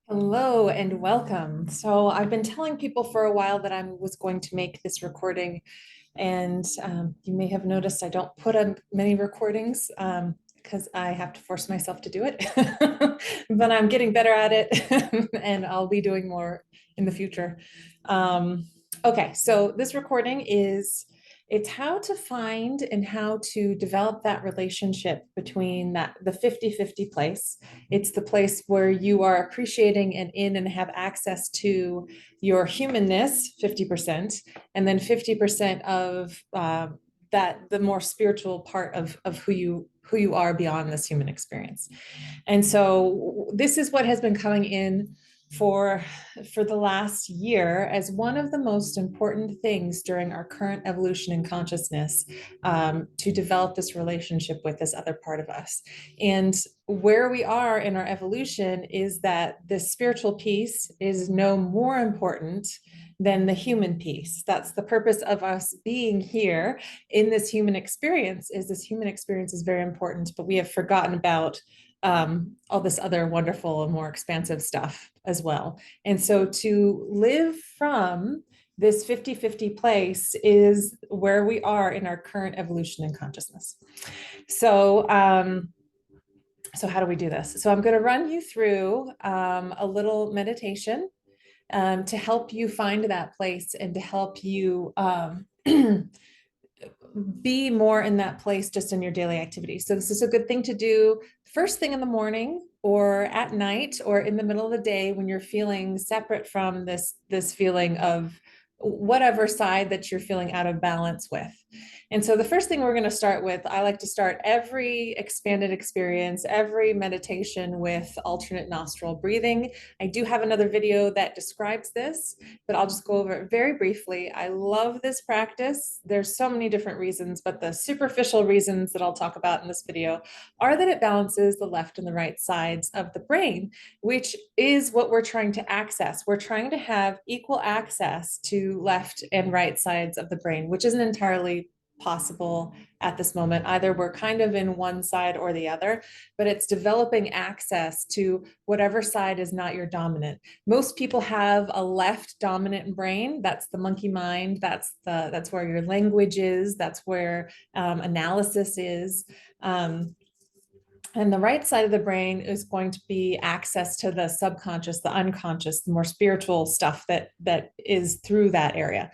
Hello and welcome. So I've been telling people for a while that I was going to make this recording, and you may have noticed I don't put up many recordings because I have to force myself to do it. But I'm getting better at it, and I'll be doing more in the future. Okay, so this recording it's how to find and how to develop that relationship between the 50-50 place. It's the place where you are appreciating and in and have access to your humanness, 50%, and then 50% of the more spiritual part of who you are beyond this human experience. And so this is what has been coming in for for the last year as one of the most important things during our current evolution in consciousness, to develop this relationship with this other part of us. And where we are in our evolution is that the spiritual piece is no more important than the human piece. That's the purpose of us being here in this human experience. Is this human experience is very important, but we have forgotten about all this other wonderful and more expansive stuff as well. And so to live from this 50-50 place is where we are in our current evolution in consciousness. So how do we do this? So I'm going to run you through a little meditation to help you find that place and to help you be more in that place just in your daily activities. So this is a good thing to do first thing in the morning or at night or in the middle of the day when you're feeling separate from this feeling of whatever side that you're feeling out of balance with. And so the first thing we're going to start with, I like to start every expanded experience, every meditation with alternate nostril breathing. I do have another video that describes this, but I'll just go over it very briefly. I love this practice. There's so many different reasons, but the superficial reasons that I'll talk about in this video are that it balances the left and the right sides of the brain, which is what we're trying to access. We're trying to have equal access to left and right sides of the brain, which isn't entirely possible at this moment. Either we're kind of in one side or the other, but it's developing access to whatever side is not your dominant. Most people have a left dominant brain. That's the monkey mind. That's where your language is. That's where analysis is. And the right side of the brain is going to be access to the subconscious, the unconscious, the more spiritual stuff that is through that area.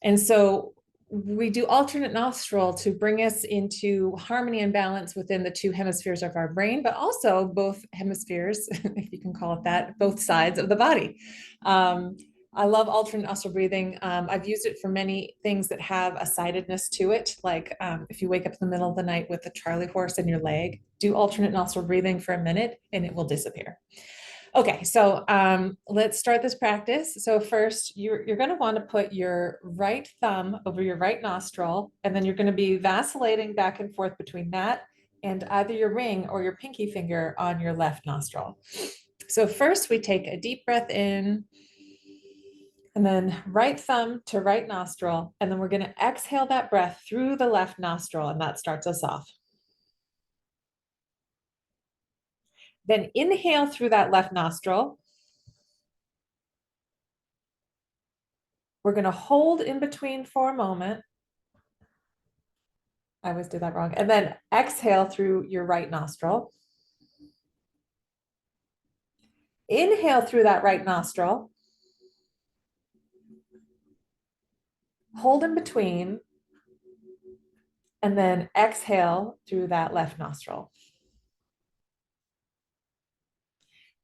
And so we do alternate nostril to bring us into harmony and balance within the two hemispheres of our brain, but also both hemispheres, if you can call it that, both sides of the body. I love alternate nostril breathing. I've used it for many things that have a sidedness to it. Like if you wake up in the middle of the night with a Charlie horse in your leg, do alternate nostril breathing for a minute and it will disappear. Okay, so let's start this practice. So first, you're going to want to put your right thumb over your right nostril, and then you're going to be vacillating back and forth between that and either your ring or your pinky finger on your left nostril. So first, we take a deep breath in, and then right thumb to right nostril, and then we're going to exhale that breath through the left nostril, and that starts us off. Then inhale through that left nostril. We're going to hold in between for a moment. I always do that wrong. And then exhale through your right nostril. Inhale through that right nostril. Hold in between. And then exhale through that left nostril.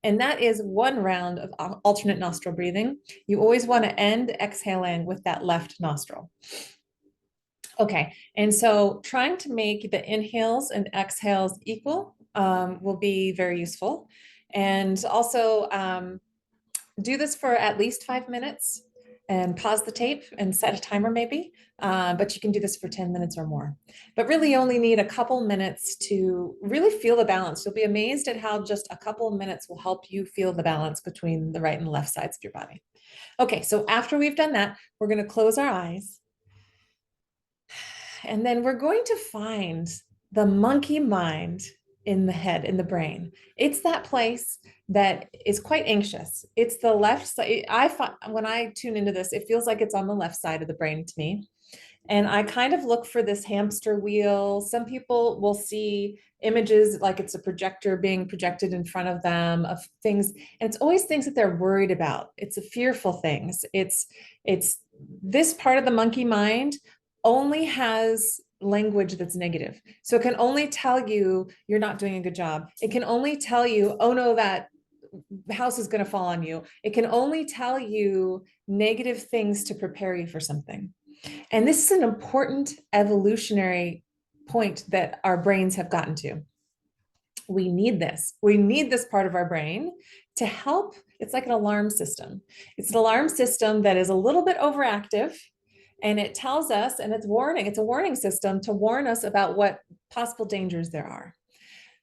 And that is one round of alternate nostril breathing. You always want to end exhaling with that left nostril. Okay, and so trying to make the inhales and exhales equal will be very useful. And also do this for at least 5 minutes and pause the tape and set a timer maybe, but you can do this for 10 minutes or more. But really you only need a couple minutes to really feel the balance. You'll be amazed at how just a couple of minutes will help you feel the balance between the right and left sides of your body. Okay, so after we've done that, we're going to close our eyes. And then we're going to find the monkey mind in the head, in the brain. It's that place that is quite anxious. It's the left side. I find when I tune into this, it feels like it's on the left side of the brain to me. And I kind of look for this hamster wheel. Some people will see images like it's a projector being projected in front of them of things. And it's always things that they're worried about. It's a fearful things. It's this part of the monkey mind only has language that's negative. So it can only tell you you're not doing a good job. It can only tell you, oh no, that house is going to fall on you. It can only tell you negative things to prepare you for something. And this is an important evolutionary point that our brains have gotten to. We need this. We need this part of our brain to help. It's like an alarm system. It's an alarm system that is a little bit overactive, and it tells us, and it's warning. It's a warning system to warn us about what possible dangers there are.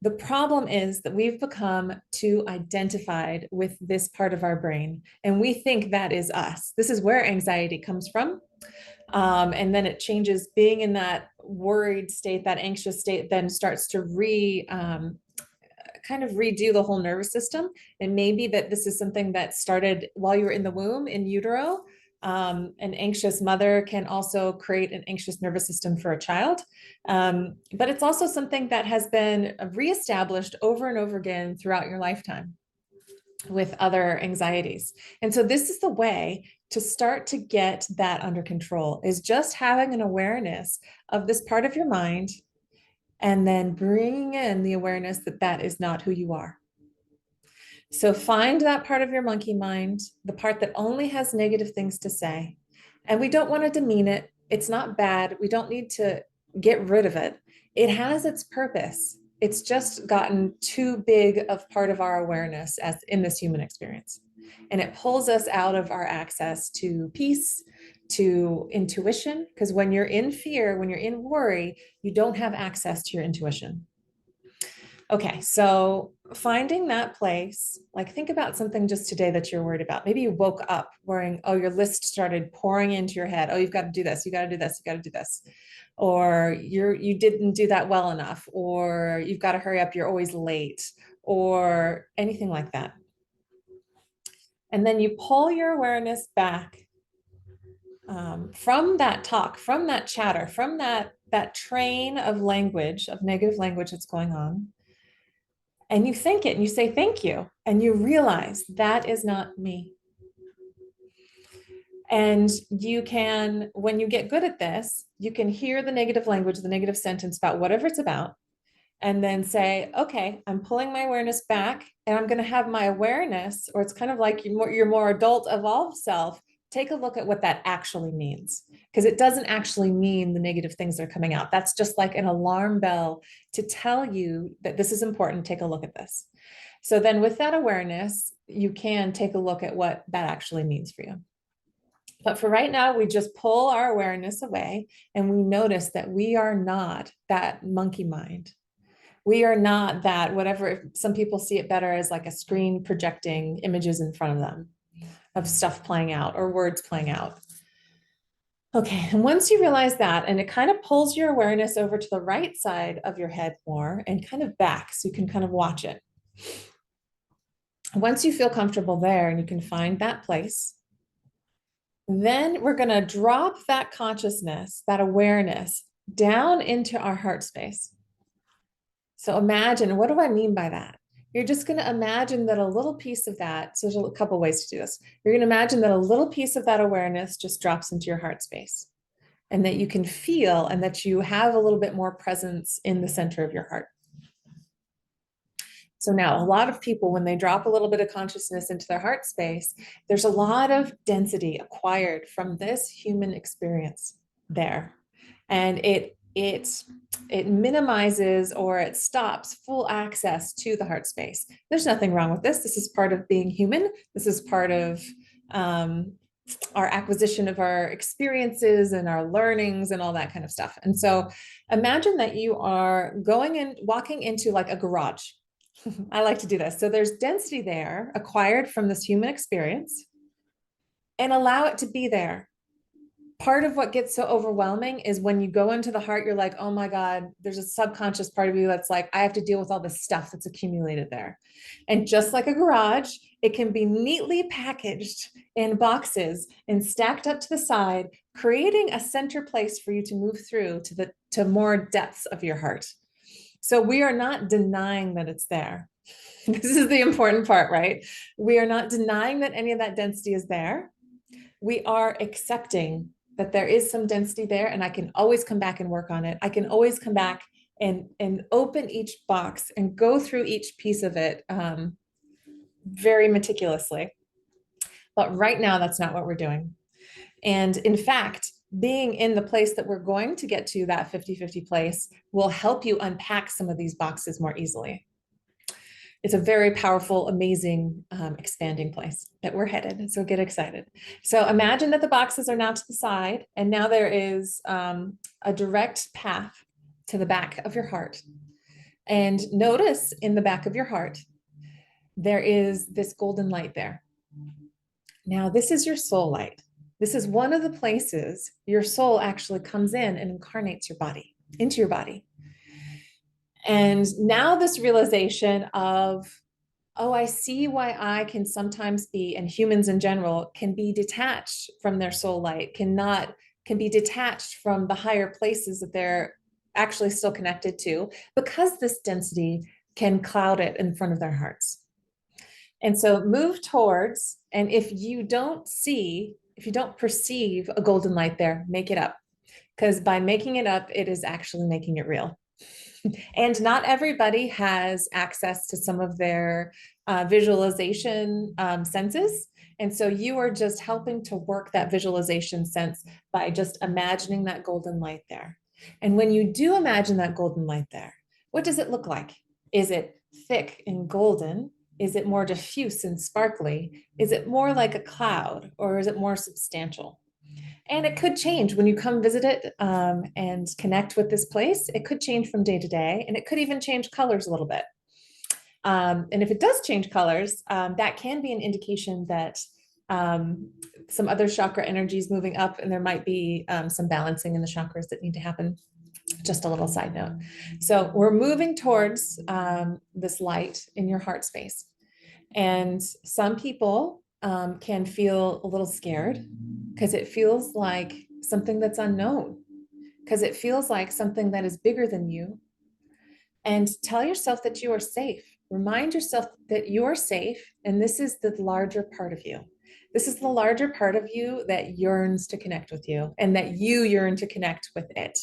The problem is that we've become too identified with this part of our brain, and we think that is us. This is where anxiety comes from. And then it changes. Being in that worried state, that anxious state, then starts to kind of redo the whole nervous system. And maybe that this is something that started while you were in the womb, in utero. An anxious mother can also create an anxious nervous system for a child. But it's also something that has been reestablished over and over again throughout your lifetime with other anxieties. And so this is the way to start to get that under control, is just having an awareness of this part of your mind, and then bringing in the awareness that that is not who you are. So find that part of your monkey mind, the part that only has negative things to say. And we don't want to demean it. It's not bad. We don't need to get rid of it. It has its purpose. It's just gotten too big of part of our awareness as in this human experience. And it pulls us out of our access to peace, to intuition, because when you're in fear, when you're in worry, you don't have access to your intuition. Okay, so finding that place, like think about something just today that you're worried about. Maybe you woke up worrying, oh, your list started pouring into your head. Oh, you've got to do this, you got to do this, you got to do this. Or you didn't do that well enough, or you've got to hurry up, you're always late, or anything like that. And then you pull your awareness back from that talk, from that chatter, from that train of language, of negative language that's going on. And you think it and you say, thank you. And you realize that is not me. And you can, when you get good at this, you can hear the negative language, the negative sentence about whatever it's about, and then say, okay, I'm pulling my awareness back, and I'm going to have my awareness, or it's kind of like your more adult evolved self, take a look at what that actually means, because it doesn't actually mean the negative things that are coming out. That's just like an alarm bell to tell you that this is important. Take a look at this. So then with that awareness, you can take a look at what that actually means for you. But for right now, we just pull our awareness away, and we notice that we are not that monkey mind. We are not that, whatever, some people see it better as like a screen projecting images in front of them of stuff playing out or words playing out. Okay, and once you realize that, and it kind of pulls your awareness over to the right side of your head more and kind of back, so you can kind of watch it. Once you feel comfortable there and you can find that place, then we're going to drop that consciousness, that awareness down into our heart space. So imagine, what do I mean by that? You're just going to imagine that a little piece of that, so there's a couple ways to do this. You're going to imagine that a little piece of that awareness just drops into your heart space, and that you can feel, and that you have a little bit more presence in the center of your heart. So now a lot of people, when they drop a little bit of consciousness into their heart space, there's a lot of density acquired from this human experience there. And it minimizes, or it stops full access to the heart space. There's nothing wrong with this. This is part of being human. This is part of our acquisition of our experiences and our learnings and all that kind of stuff. And so imagine that you are walking into like a garage. I like to do this. So there's density there acquired from this human experience, and allow it to be there. part of what gets so overwhelming is when you go into the heart, you're like, oh my God, there's a subconscious part of you that's like, I have to deal with all this stuff that's accumulated there. And just like a garage, it can be neatly packaged in boxes and stacked up to the side, creating a center place for you to move through to more depths of your heart. So we are not denying that it's there. This is the important part, right? We are not denying that any of that density is there. We are accepting that there is some density there, and I can always come back and work on it. I can always come back and open each box and go through each piece of it very meticulously. But right now, that's not what we're doing. And in fact, being in the place that we're going to get to, that 50-50 place, will help you unpack some of these boxes more easily. It's a very powerful, amazing, expanding place that we're headed. So get excited. So imagine that the boxes are now to the side, and now there is a direct path to the back of your heart. And notice in the back of your heart, there is this golden light there. Now, this is your soul light. This is one of the places your soul actually comes in and incarnates your body, into your body. And now this realization of, oh, I see why I can sometimes be, and humans in general can be detached from their soul light, can be detached from the higher places that they're actually still connected to, because this density can cloud it in front of their hearts. And so move towards, and if you don't perceive a golden light there, make it up. Because by making it up, it is actually making it real. And not everybody has access to some of their visualization senses. And so you are just helping to work that visualization sense by just imagining that golden light there. And when you do imagine that golden light there, what does it look like? Is it thick and golden? Is it more diffuse and sparkly? Is it more like a cloud, or is it more substantial? And it could change when you come visit it and connect with this place. It could change from day to day, and it could even change colors a little bit. And if it does change colors, that can be an indication that some other chakra energy is moving up, and there might be some balancing in the chakras that need to happen. Just a little side note. So we're moving towards this light in your heart space. And some people can feel a little scared because it feels like something that's unknown, because it feels like something that is bigger than you. And tell yourself that you are safe. Remind yourself that you're safe, and this is the larger part of you. This is the larger part of you that yearns to connect with you, and that you yearn to connect with it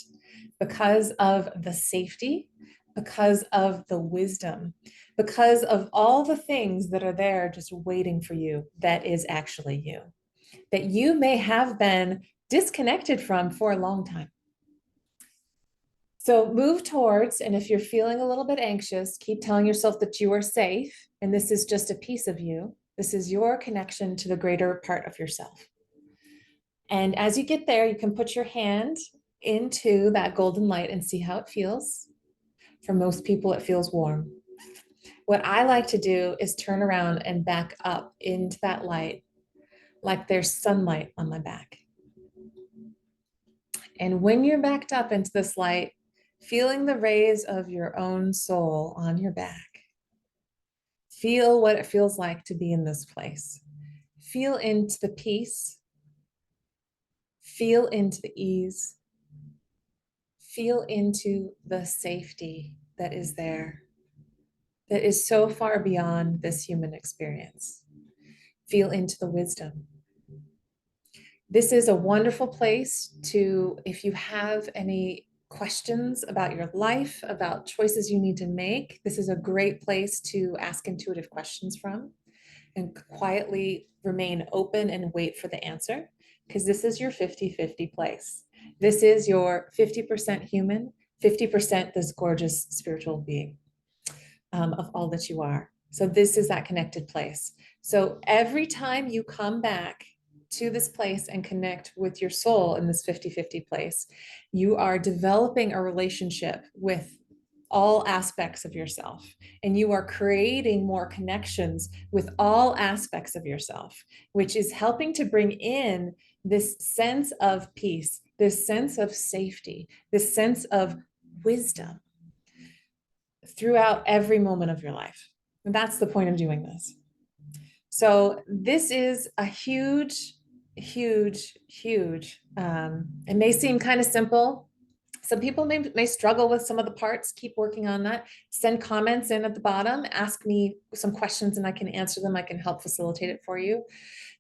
because of the safety, because of the wisdom, because of all the things that are there just waiting for you, that is actually you, that you may have been disconnected from for a long time. So move towards, and if you're feeling a little bit anxious, keep telling yourself that you are safe, and this is just a piece of you. This is your connection to the greater part of yourself. And as you get there, you can put your hand into that golden light and see how it feels. For most people, it feels warm. What I like to do is turn around and back up into that light like there's sunlight on my back. And when you're backed up into this light, feeling the rays of your own soul on your back, feel what it feels like to be in this place. Feel into the peace. Feel into the ease. Feel into the safety that is there, that is so far beyond this human experience. Feel into the wisdom. This is a wonderful place to, if you have any questions about your life, about choices you need to make, this is a great place to ask intuitive questions from and quietly remain open and wait for the answer, because this is your 50-50 place. This is your 50% human, 50% this gorgeous spiritual being of all that you are. So this is that connected place. So every time you come back to this place and connect with your soul in this 50-50 place, you are developing a relationship with all aspects of yourself, and you are creating more connections with all aspects of yourself, which is helping to bring in this sense of peace, this sense of safety, this sense of wisdom throughout every moment of your life. And that's the point of doing this. So this is a huge, huge, huge, it may seem kind of simple. Some people may struggle with some of the parts. Keep working on that. Send comments in at the bottom. Ask me some questions and I can answer them. I can help facilitate it for you.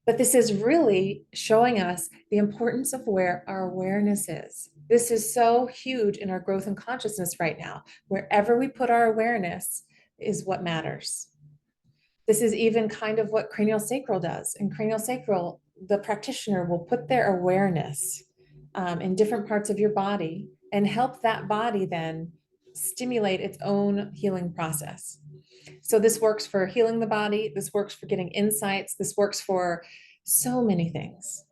But this is really showing us the importance of where our awareness is. This is so huge in our growth and consciousness right now. Wherever we put our awareness is what matters. This is even kind of what cranial sacral does. In cranial sacral, the practitioner will put their awareness in different parts of your body and help that body then stimulate its own healing process. So this works for healing the body. This works for getting insights. This works for so many things.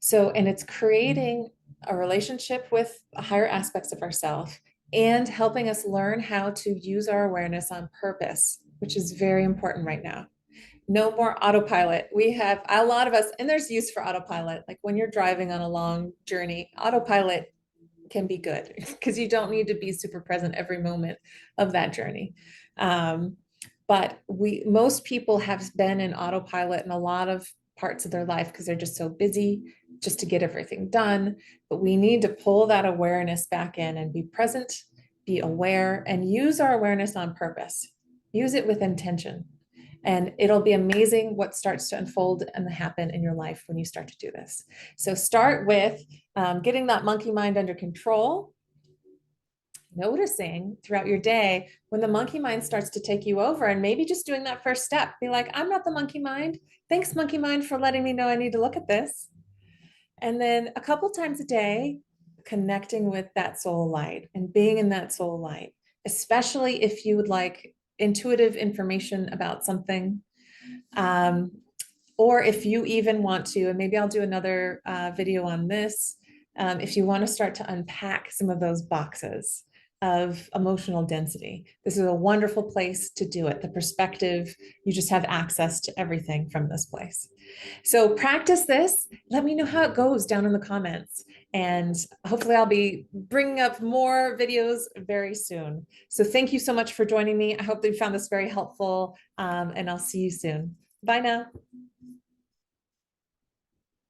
So, and it's creating a relationship with higher aspects of ourselves and helping us learn how to use our awareness on purpose, which is very important right now. No more autopilot. We have a lot of us, and there's use for autopilot. Like when you're driving on a long journey, autopilot can be good because you don't need to be super present every moment of that journey. But most people have been in autopilot in a lot of parts of their life because they're just so busy just to get everything done. But we need to pull that awareness back in and be present, be aware, and use our awareness on purpose. Use it with intention. And it'll be amazing what starts to unfold and happen in your life when you start to do this. So start with getting that monkey mind under control, noticing throughout your day when the monkey mind starts to take you over, and maybe just doing that first step. Be like, I'm not the monkey mind. Thanks, monkey mind, for letting me know I need to look at this. And then a couple times a day, connecting with that soul light and being in that soul light, especially if you would like intuitive information about something. Or if you even want to, and maybe I'll do another video on this, if you want to start to unpack some of those boxes of emotional density. This is a wonderful place to do it. The perspective, you just have access to everything from this place. So practice this. Let me know how it goes down in the comments. And hopefully I'll be bringing up more videos very soon. So thank you so much for joining me. I hope that you found this very helpful, and I'll see you soon. Bye now.